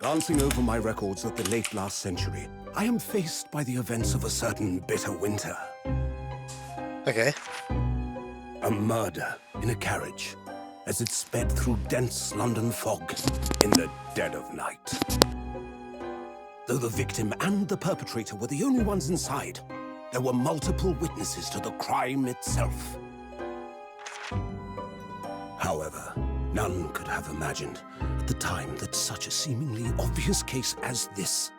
Glancing over my records of the late last century, I am faced by the events of a certain bitter winter. Okay. A murder in a carriage as it sped through dense London fog in the dead of night. Though the victim and the perpetrator were the only ones inside, there were multiple witnesses to the crime itself. However, none could have imagined at the time that such a seemingly obvious case as this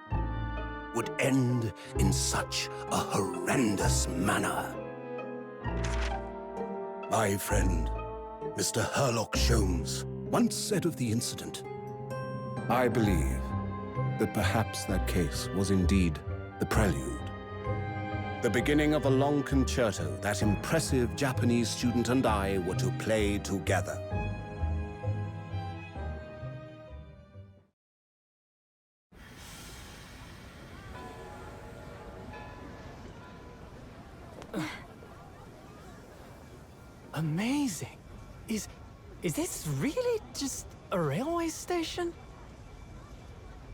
would end in such a horrendous manner. My friend, Mr. Herlock Sholmes, once said of the incident, "I believe that perhaps that case was indeed the Prelude. The beginning of a long concerto that impressive Japanese student and I were to play together." Amazing. Is this really just a railway station?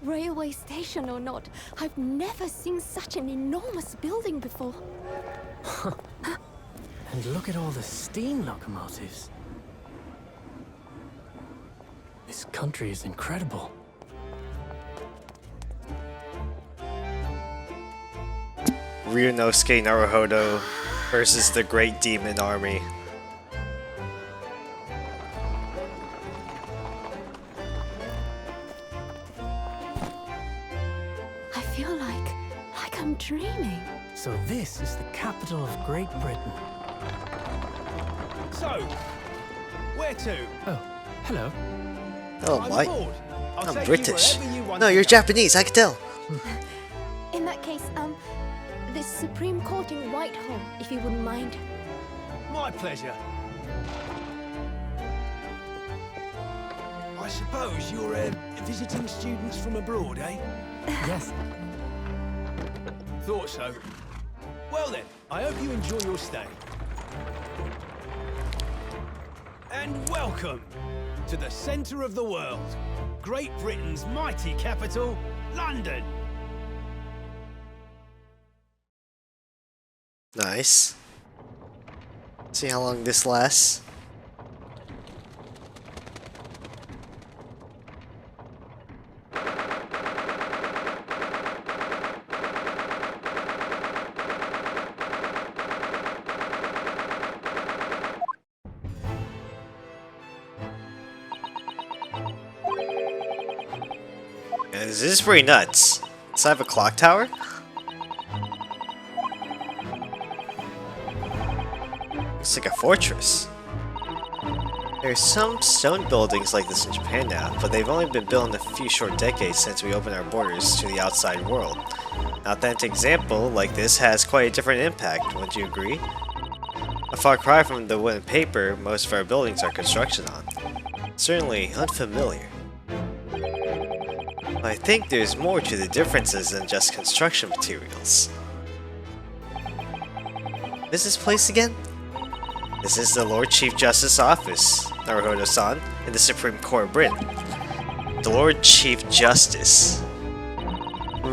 Railway station or not, I've never seen such an enormous building before. And look at all the steam locomotives. This country is incredible. Ryunosuke Naruhodo versus the Great Demon Army. I feel like I'm dreaming. So this is the capital of Great Britain. So, where to? Oh, hello. Oh I'm my! aboard. I'll I'm take British. You wherever you want No, to you're go. Japanese. I can tell. In that case, the Supreme Court in Whitehall, if you wouldn't mind. My pleasure. I suppose you're visiting students from abroad, eh? Yes. Thought so. Well then, I hope you enjoy your stay. And welcome to the centre of the world, Great Britain's mighty capital, London. Nice. See how long this lasts. Yeah, this is pretty nuts. Does it have a clock tower? It's like a fortress. There's some stone buildings like this in Japan now, but they've only been built in a few short decades since we opened our borders to the outside world. An authentic example like this has quite a different impact, wouldn't you agree? A far cry from the wood and paper most of our buildings are construction on. Certainly unfamiliar. But I think there's more to the differences than just construction materials. What is this place again? This is the Lord Chief Justice Office, Naruhodo-san, in the Supreme Court of Britain. The Lord Chief Justice.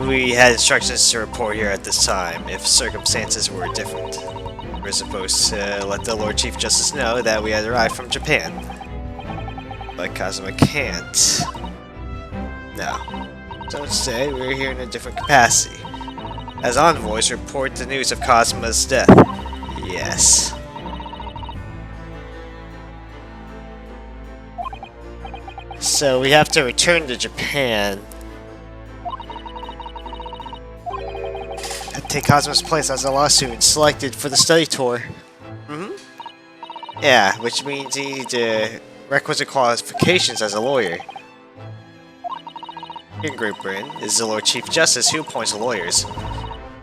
We had instructions to report here at this time if circumstances were different. We're supposed to let the Lord Chief Justice know that we had arrived from Japan. But Kazuma can't. No. So instead, we're here in a different capacity. As envoys, report the news of Kazuma's death. Yes. So we have to return to Japan and take Kazuma's place as a law student selected for the study tour. Yeah, which means he needs requisite qualifications as a lawyer. Here in Great Britain is the Lord Chief Justice who appoints the lawyers.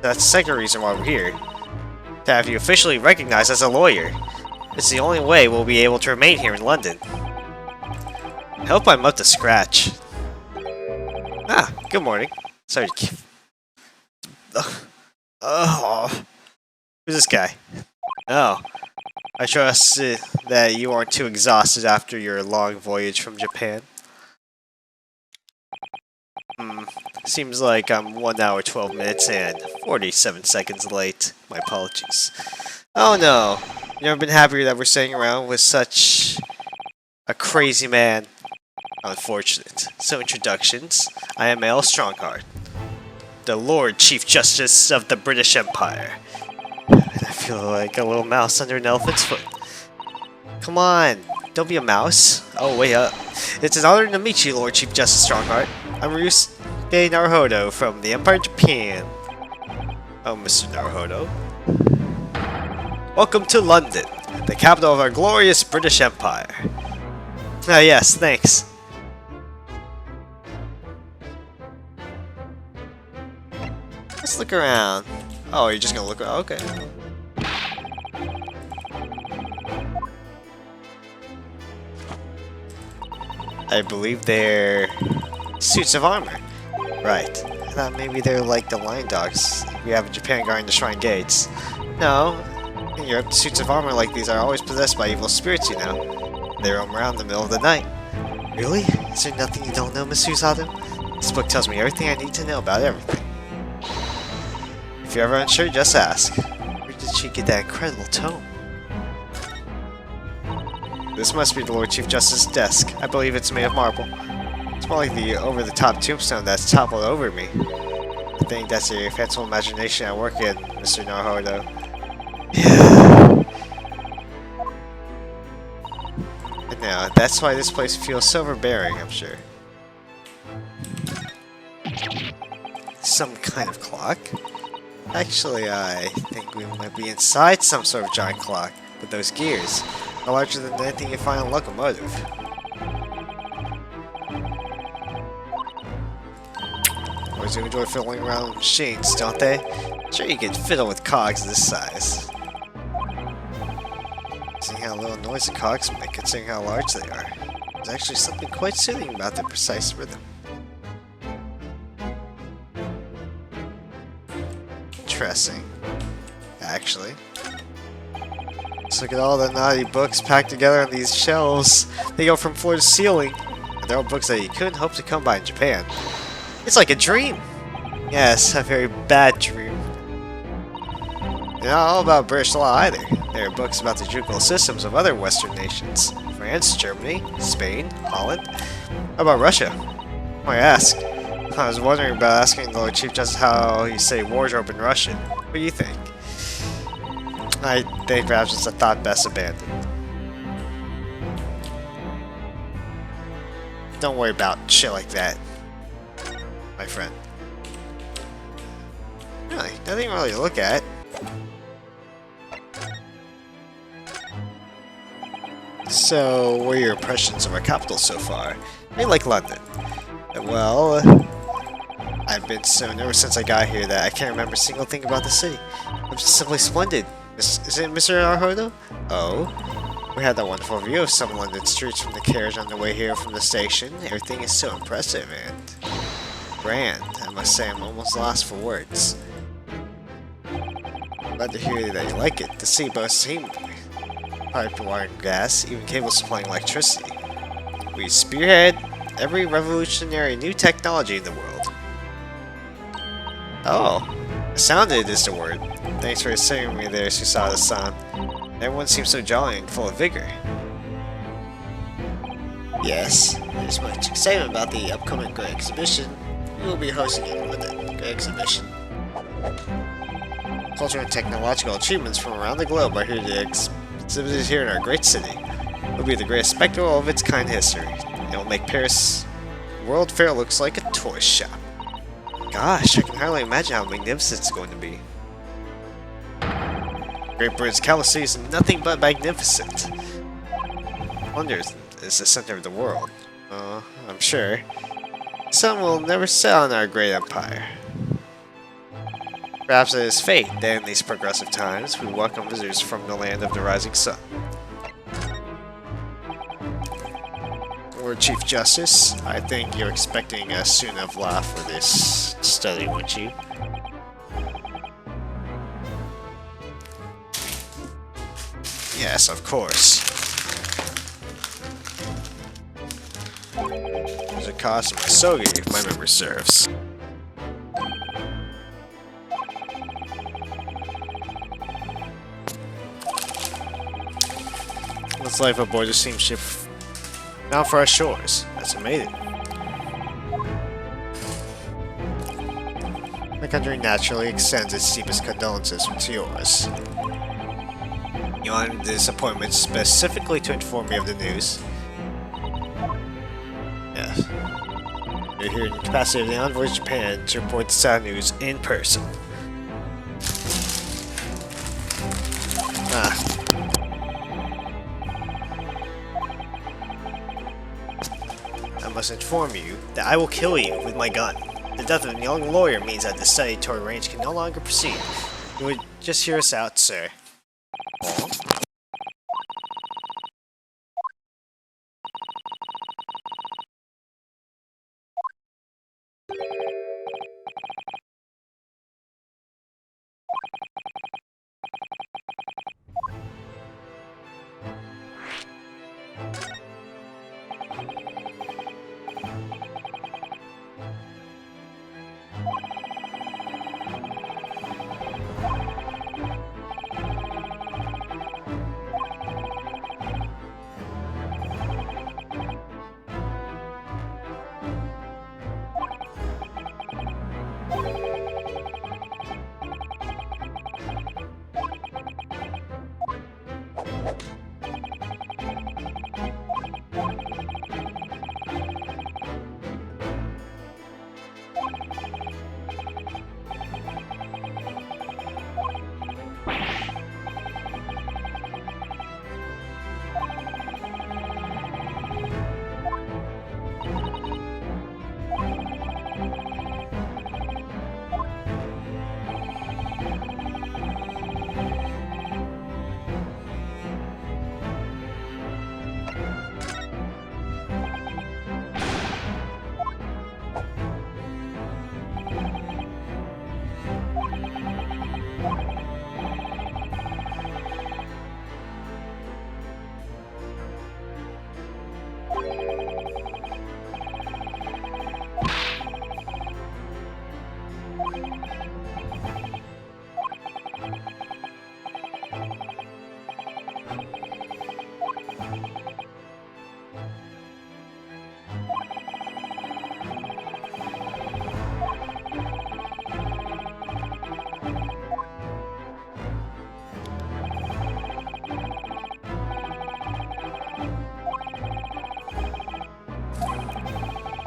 That's the second reason why we're here. To have you officially recognized as a lawyer. It's the only way we'll be able to remain here in London. I hope I'm up to scratch. Ah, good morning. Sorry to keep... Oh. Who's this guy? Oh. I trust that you aren't too exhausted after your long voyage from Japan. Seems like I'm 1 hour, 12 minutes, and 47 seconds late. My apologies. Oh no. Never been happier that we're sitting around with such a crazy man. Unfortunate. So introductions. I am Male Strongheart, the Lord Chief Justice of the British Empire. And I feel like a little mouse under an elephant's foot. Come on, don't be a mouse. Oh, wait up. It's an honor to meet you, Lord Chief Justice Strongheart. I'm Ryusuke Naruhodo from the Empire of Japan. Oh, Mr. Naruhodo. Welcome to London, the capital of our glorious British Empire. Ah, yes, thanks. Let's look around. Oh, you're just gonna look around? Okay. I believe they're suits of armor. Right. I thought maybe they're like the lion dogs we have in Japan guarding the shrine gates. No. In Europe, suits of armor like these are always possessed by evil spirits, you know. They roam around in the middle of the night. Really? Is there nothing you don't know, Mr. Usado? This book tells me everything I need to know about everything. If you're ever unsure, just ask. Where did she get that incredible tome? This must be the Lord Chief Justice's desk. I believe it's made of marble. It's more like the over-the-top tombstone that's toppled over me. I think that's your fanciful imagination at work in, Mr. Naruhodo. Yeah. And now, that's why this place feels so overbearing, I'm sure. Some kind of clock? Actually, I think we might be inside some sort of giant clock, with those gears. Are larger than anything you find in a locomotive. Boys do enjoy fiddling around with machines, don't they? Sure, you can fiddle with cogs this size. Seeing how little noise the cogs make, considering how large they are. There's actually something quite soothing about their precise rhythm. Interesting, actually. Just look at all the naughty books packed together on these shelves. They go from floor to ceiling. And they're all books that you couldn't hope to come by in Japan. It's like a dream. Yes, a very bad dream. They're not all about British law either. There are books about the judicial systems of other Western nations. France, Germany, Spain, Holland. How about Russia? Why ask? I was wondering about asking the Lord Chief Justice how you say wardrobe in Russian. What do you think? I think perhaps it's a thought best abandoned. Don't worry about shit like that, my friend. Really, nothing really to look at. So, what are your impressions of our capital so far? I like London. Well, I've been so nervous since I got here that I can't remember a single thing about the city. It's simply splendid. Is it Mr. Naruhodo? Oh. We had that wonderful view of some London streets from the carriage on the way here from the station. Everything is so impressive and grand. I must say I'm almost lost for words. Glad to hear that you like it. The city boasts scenery, piped wire and gas, even cables supplying electricity. We spearhead every revolutionary new technology in the world. Oh. Sounded is the word. Thanks for saying me there, Susada-san. Everyone seems so jolly and full of vigor. Yes, there's much excitement about the upcoming Great Exhibition. We will be hosting it with a Great Exhibition. Cultural and technological achievements from around the globe are here to be exhibited here in our great city. It will be the greatest spectacle of its kind in history. It will make Paris World Fair looks like a toy shop. Gosh, I can hardly imagine how magnificent it's going to be. Great Britain's capital city is nothing but magnificent. Wonder is the center of the world. I'm sure. The sun will never set on our great empire. Perhaps it is fate that in these progressive times we welcome visitors from the land of the rising sun. Lord Chief Justice, I think you're expecting a soon enough laugh for this study, wouldn't you? Yes, of course. the cost of Sogi, if my memory serves. Let's life aboard the steamship now for our shores. That's amazing. My country naturally extends its deepest condolences to yours. You wanted this appointment specifically to inform me of the news. Yes. You're here in the capacity of the envoy of Japan to report the sad news in person. I must inform you that I will kill you with my gun. The death of a young lawyer means that the study toward range can no longer proceed. You would just hear us out, sir.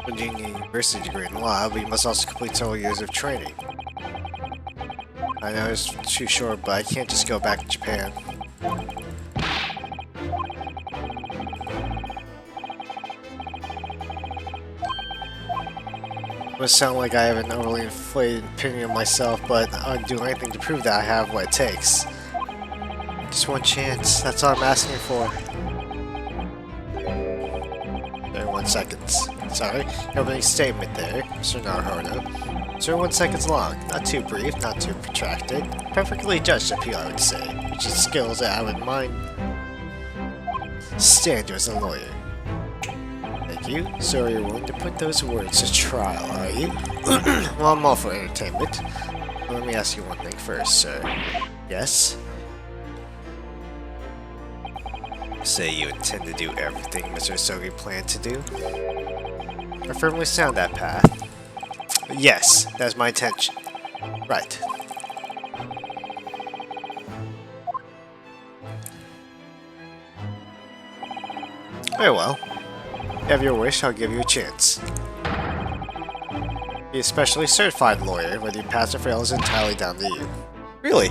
When getting a university degree in law, but you must also complete several years of training. I know it's too short, but I can't just go back to Japan. It must sound like I have an overly inflated opinion of myself, but I'd do anything to prove that I have what it takes. Just one chance, that's all I'm asking for. 31 seconds. Sorry, opening statement there, Mr. Naruhodo. 31 seconds long, not too brief, not too protracted. Perfectly judged appeal, I would say, which is skills that I would mind stand you as a lawyer. Thank you. So you're willing to put those words to trial, are you? Well, I'm all for entertainment. Well, let me ask you one thing first, sir. Yes? Say you intend to do everything Mr. Sogi planned to do? I firmly stand that path. Yes, that's my intention. Right. Very well. If you have your wish, I'll give you a chance. Be a specially certified lawyer, whether you pass or fail is entirely down to you. Really?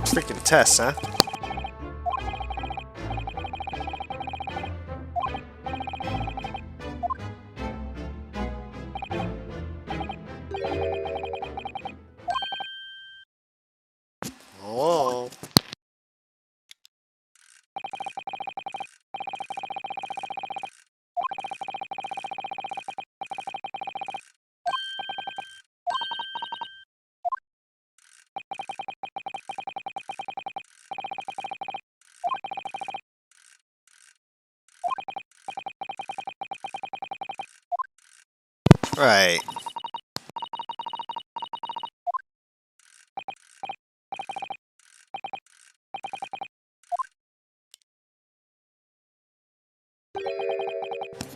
Freaking test, huh? Whoa. Right.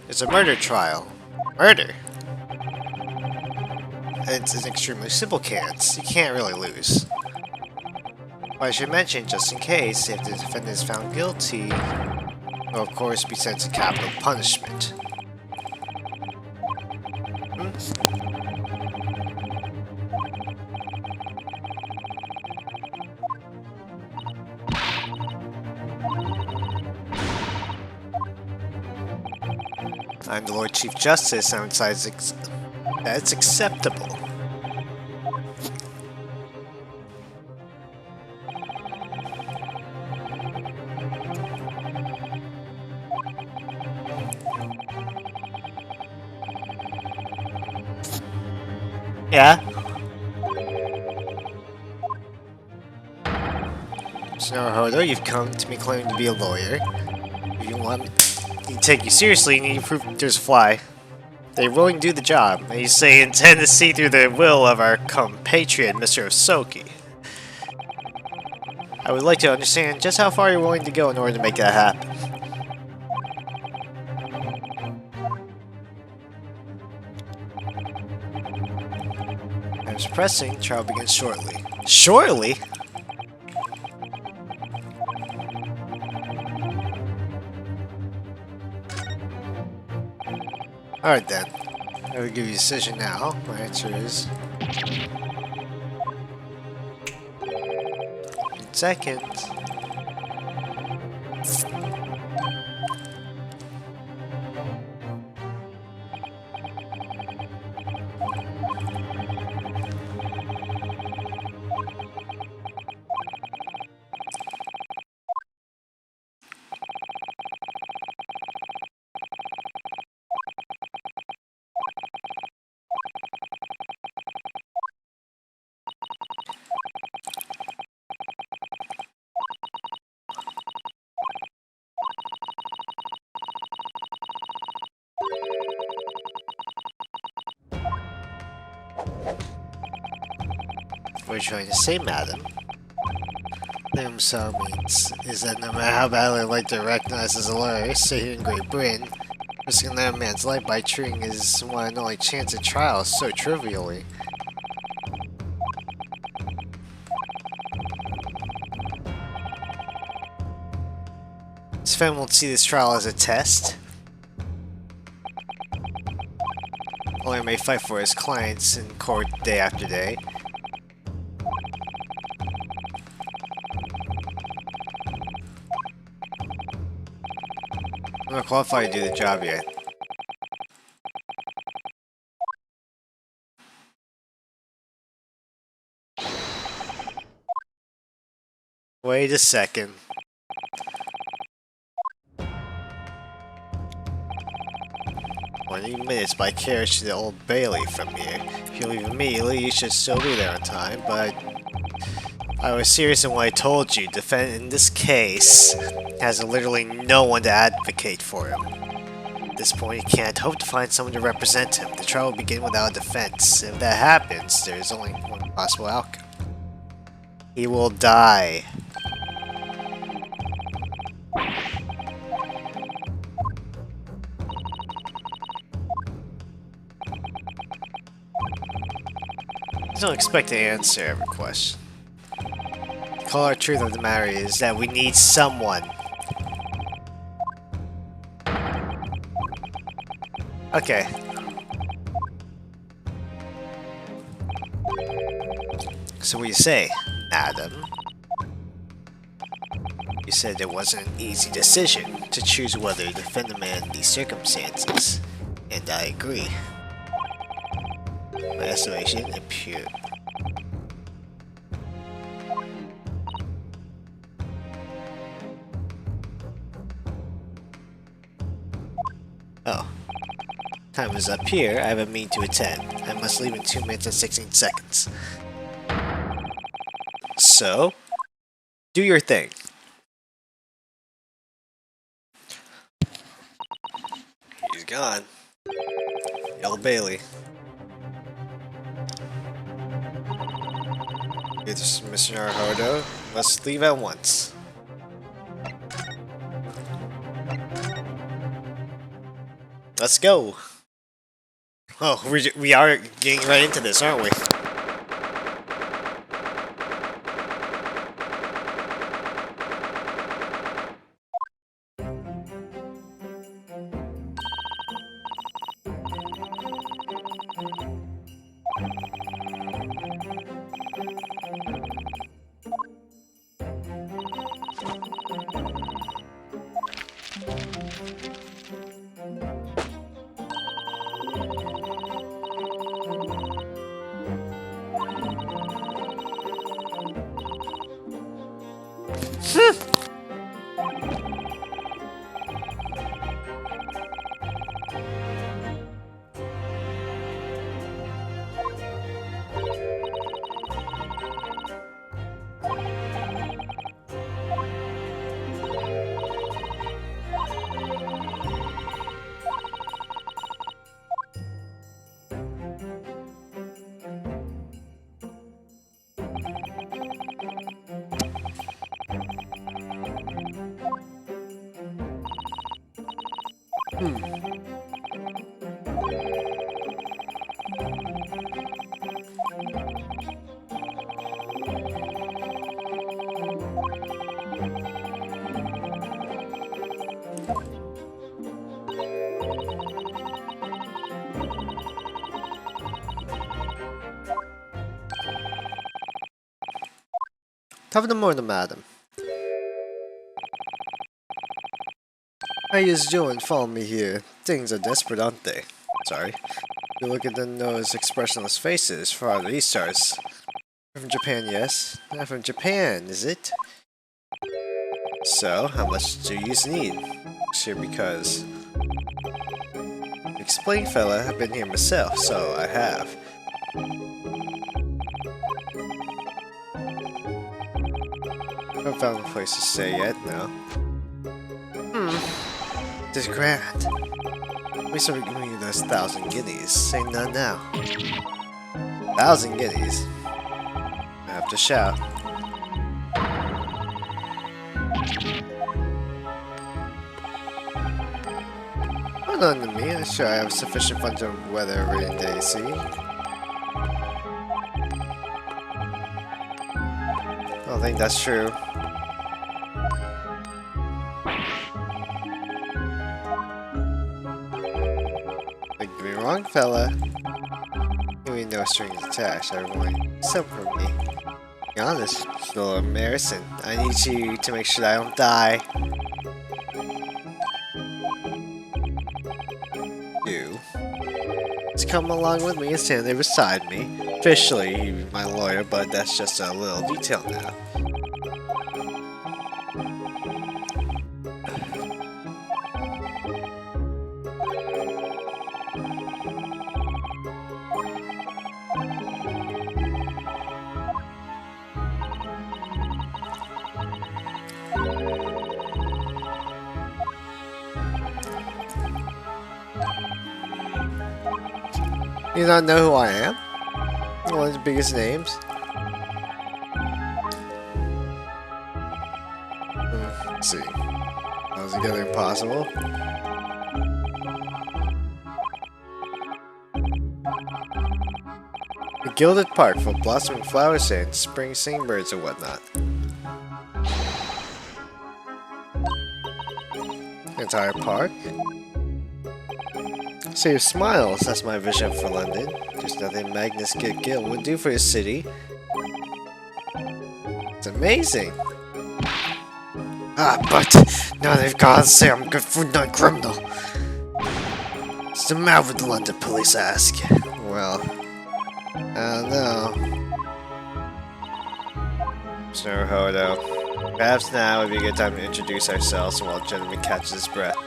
It's a murder trial. Murder? It's an extremely simple case. You can't really lose. But I should mention, just in case, if the defendant is found guilty, will of course be sent to capital punishment. I'm the Lord Chief Justice, and besides that's acceptable. Yeah? So, Naruhodo, you've come to me claiming to be a lawyer. If you want me to take you seriously, you need to prove there's a fly. They're willing to do the job, and you say you intend to see through the will of our compatriot, Mr. Osoki. I would like to understand just how far you're willing to go in order to make that happen. As pressing, trial begins shortly. Shortly? Alright then. I will give you a decision now. My answer is... in seconds. What are you trying to say, madam? So means is that no matter how badly I'd like to recognize as a lawyer, say here in Great Britain, risking another man's life by treating his one and only chance at trial so trivially. This fan won't see this trial as a test. A lawyer may fight for his clients in court day after day. I'm not qualified to do the job yet. Wait a second. 20 minutes by carriage to the Old Bailey from here. If you leave immediately, you should still be there on time, but I was serious in what I told you. Defendant in this case has literally no one to advocate for him. At this point, he can't hope to find someone to represent him. The trial will begin without a defense. If that happens, there is only one possible outcome. He will die. Don't expect to answer every question. The color truth of the matter is that we need someone. Okay. So what do you say, madam? You said it wasn't an easy decision to choose whether to defend the man in these circumstances, and I agree. My estimation appeared. Oh. Time is up here. I have a meeting to attend. I must leave in 2 minutes and 16 seconds. So, do your thing. He's gone. Yellow Bailey. It's Mr. Naruhodo must leave at once. Let's go. Oh, we are getting right into this, aren't we? Top of the morning, madam. How yous doing? Follow me here. Things are desperate, aren't they? Sorry. You look at those expressionless faces. Far are these stars? From Japan, yes. Not from Japan, is it? So, how much do yous need? Sure, because... Explain, fella. I've been here myself, so I have. Haven't found a place to stay yet, no. This is grand. We started giving you those 1,000 guineas. Say none now. 1,000 guineas? I have to shout. Hold on to me. I'm sure I have sufficient funds to weather a rainy day, see? I don't think that's true. Don't get me wrong, fella. You ain't no strings attached. I want some from me. Be honest, it's a little embarrassing. I need you to make sure that I don't die. You. Just come along with me and stand there beside me. Officially, he's my lawyer, but that's just a little detail now. You not know who I am? One of the biggest names. Let's see. How's it getting impossible? The Gilded Park full of blossoming flowers and spring singing birds and whatnot. Entire park? Save smiles, that's my vision for London. There's nothing Magnus Gill would do for his city. It's amazing. But now they've got to say I'm good for not criminal. What's the matter with the London police, I ask? Well, I don't know. Naruhodo. Perhaps now would be a good time to introduce ourselves while the gentleman catches his breath.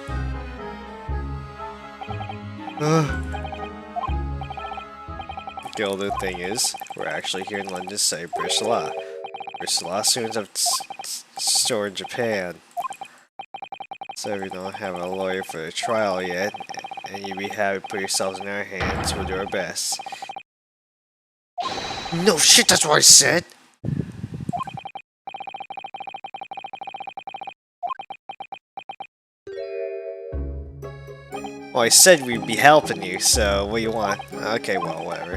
Gilded thing is, we're actually here in London to say British law. British law students have stored in Japan. So if you don't have a lawyer for the trial yet, and you be happy to put yourselves in our hands, we'll do our best. No shit, that's what I said! Well, I said we'd be helping you, so what do you want? Okay, well, whatever.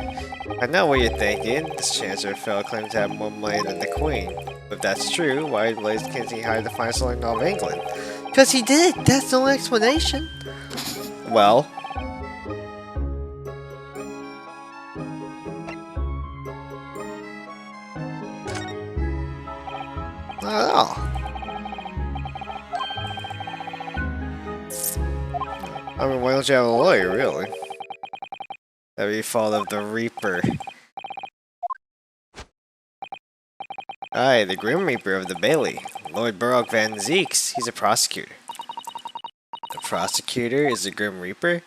I know what you're thinking. This Chancellor fellow claims to have more money than the Queen. But if that's true, why did Blaze Kinsey hire the finest lawyer in all of England? Because he did! That's the only explanation! Well... not at all. I mean, why don't you have a lawyer, really? That would be fault of the Reaper. Aye, the Grim Reaper of the Bailey. Lord Burrock Van Zeeks. He's a prosecutor. The prosecutor is the Grim Reaper?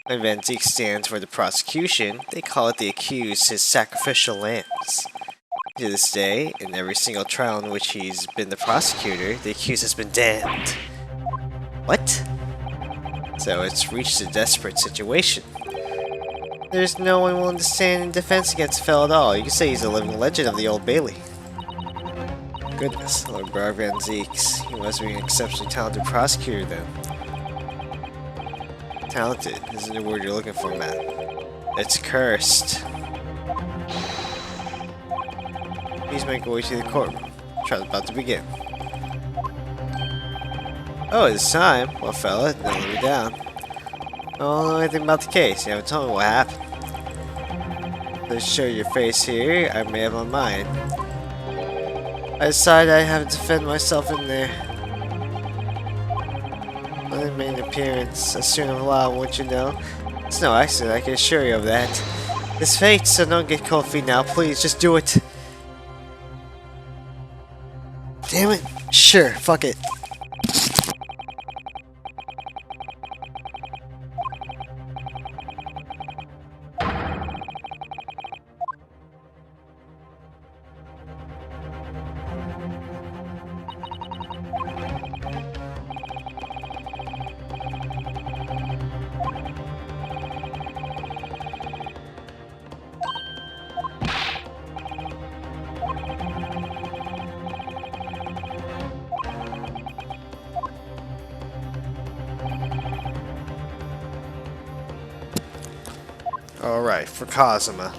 When Van Zeeks stands for the prosecution, they call it the accused his sacrificial lambs. To this day, in every single trial in which he's been the prosecutor, the accused has been damned. What? So it's reached a desperate situation. There's no one willing to stand in defense against Phil at all. You can say he's a living legend of the Old Bailey. Goodness, Lord Burrock Van Zeeks. He must be an exceptionally talented prosecutor then. Talented isn't the word you're looking for, Matt. It's cursed. Please make your way to the courtroom. Trial's about to begin. Oh, it's time. Well, fella, don't let me down. I don't know anything about the case. You haven't told me what happened. Let's show your face here. I may have my mind. I decided I have to defend myself in there. I made an appearance as soon as allowed, won't you know? It's no accident, I can assure you of that. It's fate, so don't get cold feet now. Please, just do it. Damn it. Sure, fuck it. Alright, for Kazuma.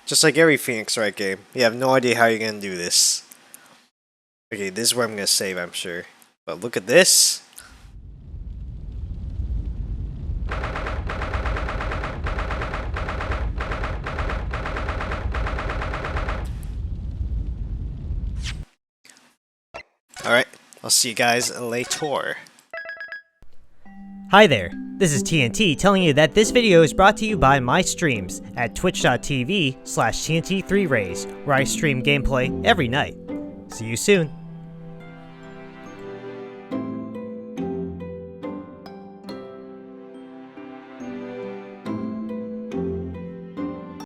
Just like every Phoenix Wright game, you have no idea how you're gonna do this. Okay, this is where I'm gonna save, I'm sure. But look at this. Alright, I'll see you guys later. Hi there, this is TNT telling you that this video is brought to you by my streams at twitch.tv/TNT3Rays, where I stream gameplay every night. See you soon.